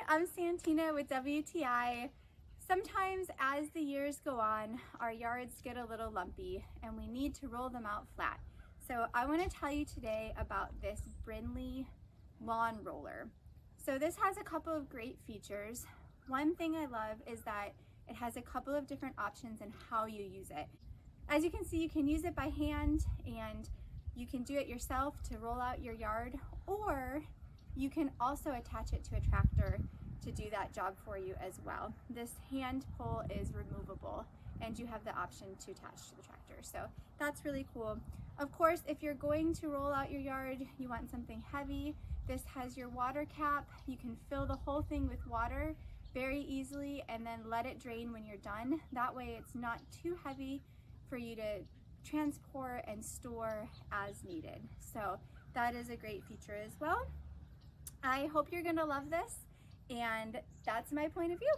I'm Santina with WTI. Sometimes as the years go on, our yards get a little lumpy and we need to roll them out flat. So I want to tell you today about this Brinly lawn roller. So this has a couple of great features. One thing I love is that it has a couple of different options in how you use it. As you can see, you can use it by hand and you can do it yourself to roll out your yard, or you can also attach it to a tractor to do that job for you as well. This hand pull is removable and you have the option to attach to the tractor. So that's really cool. Of course, if you're going to roll out your yard, you want something heavy. This has your water cap. You can fill the whole thing with water very easily and then let it drain when you're done. That way it's not too heavy for you to transport and store as needed. So that is a great feature as well. I hope you're gonna love this, and that's my point of view.